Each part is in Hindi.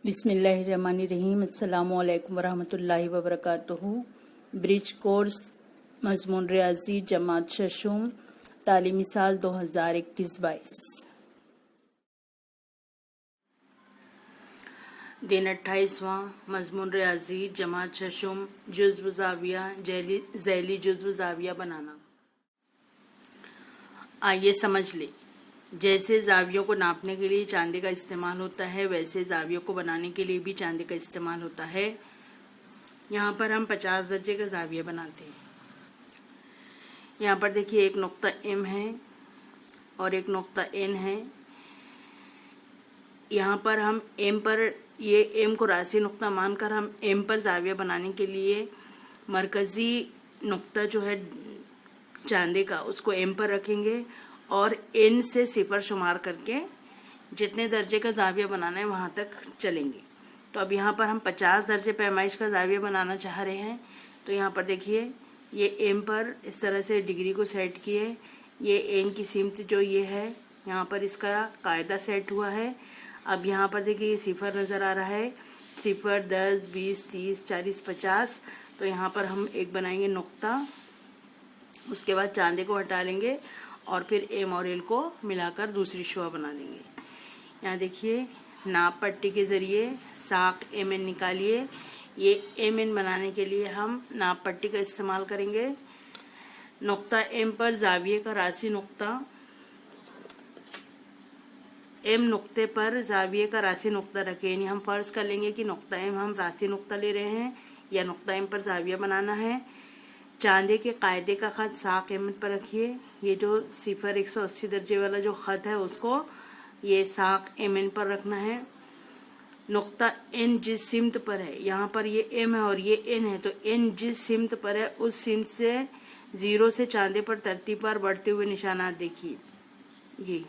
बिस्मिल्लाहिर्रहमानिर्रहीम। अस्सलामुअलैकुम वरहमतुल्लाहि वबरकातुहू। ब्रिज कोर्स मजमून रियाजी जमात शशुम तालीमी साल 2021-22। दिन 28वां मजमून रियाजी जमात शशुम जुज़्व ज़ाविया ज़ैली जुज़्व ज़ाविया बनाना। आइए समझ ले। जैसे जावियों को नापने के लिए चांदी का इस्तेमाल होता है, वैसे जावियों को बनाने के लिए भी चांदी का इस्तेमाल होता है। यहाँ पर हम 50 दर्जे का जाविया बनाते हैं। यहाँ पर देखिए, एक नुक्ता एम है और एक नुक्ता एन है। यहाँ पर हम एम पर, ये एम को राशि नुक्ता मानकर हम एम पर जाविया बनाने के लिए मरकजी नुक्ता जो है चांदी का, उसको एम पर रखेंगे और एन से सिफर शुमार करके जितने दर्जे का जाविया बनाना है वहां तक चलेंगे। तो अब यहाँ पर हम 50 दर्जे पैमाइश का जाविया बनाना चाह रहे हैं। तो यहाँ पर देखिए, ये एम पर इस तरह से डिग्री को सेट किए। ये एन की सिमत जो ये है, यहाँ पर इसका कायदा सेट हुआ है। अब यहाँ पर देखिए, ये सिफर नज़र आ रहा है। सिफर 10, 20, 30, 40, 50। तो यहाँ पर हम एक बनाएंगे नुक्ता, उसके बाद चांदी को हटा लेंगे और फिर एम और एल को मिलाकर दूसरी शुआ बना देंगे। यहाँ देखिए, नाप पट्टी के ज़रिए साक एम एन निकालिए। ये एम एन बनाने के लिए हम नाप पट्टी का इस्तेमाल करेंगे। नुक्ता एम पर जाविये का राशि नुक्ता, एम नुक्ते पर जाविये का राशि नुक्ता रखें। यानी हम फर्ज कर लेंगे कि नुक्ता एम हम राशि नुक्ता ले रहे हैं या नुक्ता एम पर जाविया बनाना है। चांदी के कायदे का खत साक एम पर रखिए। ये जो सिफर 180 दर्जे वाला जो खत है, उसको ये साक एम एन पर रखना है। नुक्ता एन जिस सिमत पर है, यहाँ पर ये एम है और ये एन है, तो एन जिस सिमत पर है उस सिमत से 0 से चांदे पर तरतीब पर बढ़ते हुए निशानात देखिए। ये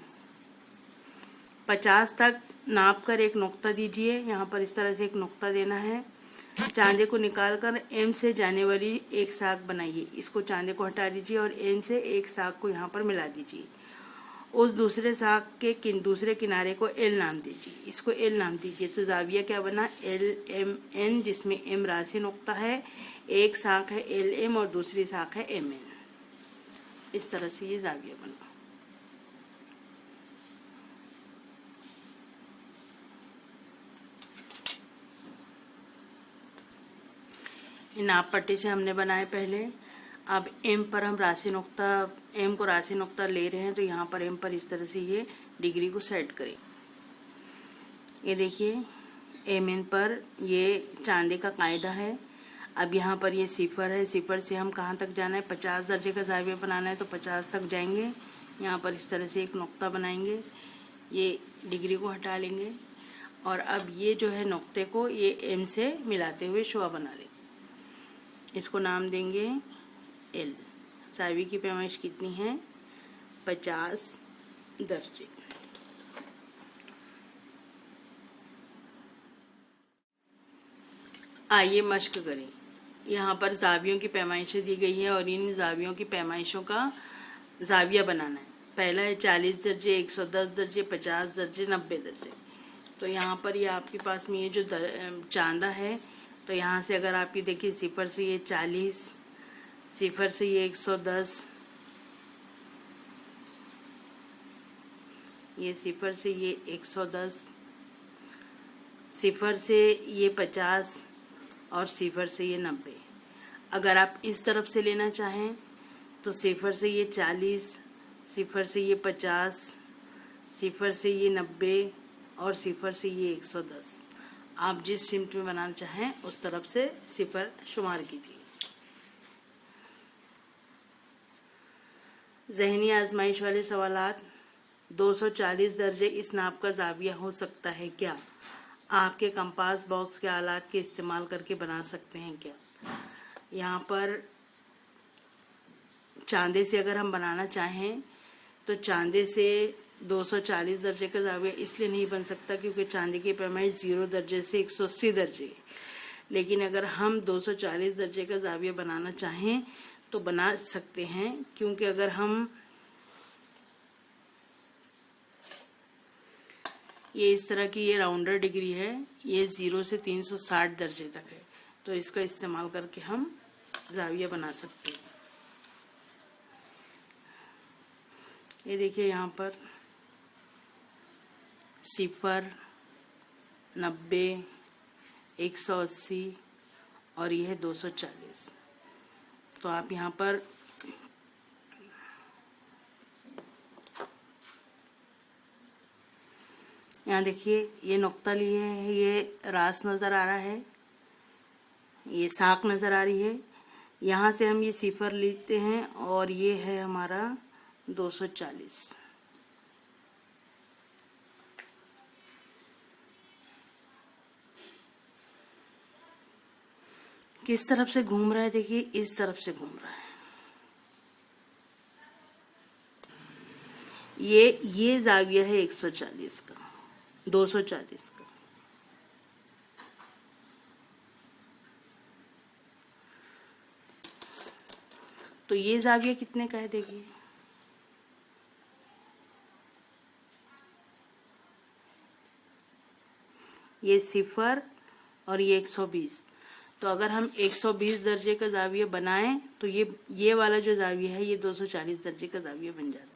50 तक नाप कर एक नुक्ता दीजिए। यहाँ पर इस तरह से एक नुक्ता देना है। चांदे को निकालकर एम से जाने वाली एक साख बनाइए। इसको चांदे को हटा दीजिए और एम से एक साख को यहाँ पर मिला दीजिए। उस दूसरे साख के दूसरे किनारे को एल नाम दीजिए। इसको एल नाम दीजिए। तो जाविया क्या बना? एल एम एन, जिसमें एम राशि नुक्ता है, एक साख है एल एम और दूसरी साख है एम एन। इस तरह से ये जाविया बना। नाप पट्टी से हमने बनाए पहले। अब एम पर हम राशि नुक्ता, एम को राशि नुक्ता ले रहे हैं, तो यहाँ पर एम पर इस तरह से ये डिग्री को सेट करें। ये देखिए, एम एन पर ये चांदी का कायदा है। अब यहाँ पर ये सिफर है। सिफर से हम कहाँ तक जाना है? 50 दर्जे का जाविया बनाना है, तो 50 तक जाएंगे। यहाँ पर इस तरह से एक नुक्ता बनाएंगे, ये डिग्री को हटा लेंगे और अब ये जो है नुक्ते को ये एम से मिलाते हुए शुआ बना लेंगे। इसको नाम देंगे एल। जाविये की पैमाइश कितनी है? 50 दर्जे। आइए मश्क करें। यहाँ पर जावियों की पैमाइशें दी गई है और इन जावियों की पैमाइशों का जाविया बनाना है। पहला है 40 दर्जे, 110 दर्जे, 50 दर्जे, 90 दर्जे। तो यहाँ पर ये आपके पास में ये जो चांदा है, तो यहाँ से अगर आप ये देखिए, सिफर से ये 40, सिफर से ये 110, ये सिफर से ये 110, सिफर से ये 50 और सिफर से ये 90। अगर आप इस तरफ से लेना चाहें तो सिफर से ये 40, सिफर से ये 50, सिफर से ये 90 और सिफर से ये 110। आप जिस सिमत में बनाना चाहें उस तरफ से सिफर शुमार कीजिए। ज़हनी आजमाइश वाले सवालात। 240 दर्जे इस नाप का जाविया हो सकता है क्या? आपके कंपास बॉक्स के आलात के इस्तेमाल करके बना सकते हैं क्या? यहाँ पर चांदे से अगर हम बनाना चाहें तो चांदे से 240 दर्जे का जाविया इसलिए नहीं बन सकता क्योंकि चांदी की पैमाइश 0 दर्जे से 180 दर्जे है। लेकिन अगर हम 240 दर्जे का जाविया बनाना चाहें तो बना सकते हैं, क्योंकि अगर हम ये इस तरह की ये राउंडर डिग्री है, ये 0 से 360 दर्जे तक है, तो इसका इस्तेमाल करके हम जाविया बना सकते हैं। ये देखिए यहाँ पर 0, 90, 180 और ये है 240। तो आप यहाँ पर यहाँ देखिए ये नुक्ता लिए है, ये रास नज़र आ रहा है, ये साख नज़र आ रही है। यहाँ से हम ये 0 लेते हैं और ये है हमारा 240। किस तरफ से घूम रहा है, देखिए इस तरफ से घूम रहा है। ये जाविया है 140 का, 240 का। तो ये जाविया कितने का है देखिए, ये 0 और ये 120। तो अगर हम 120 दर्जे का जाविया बनाएं तो ये वाला जो जाविया है ये 240 दर्जे का जाविया बन जाता है।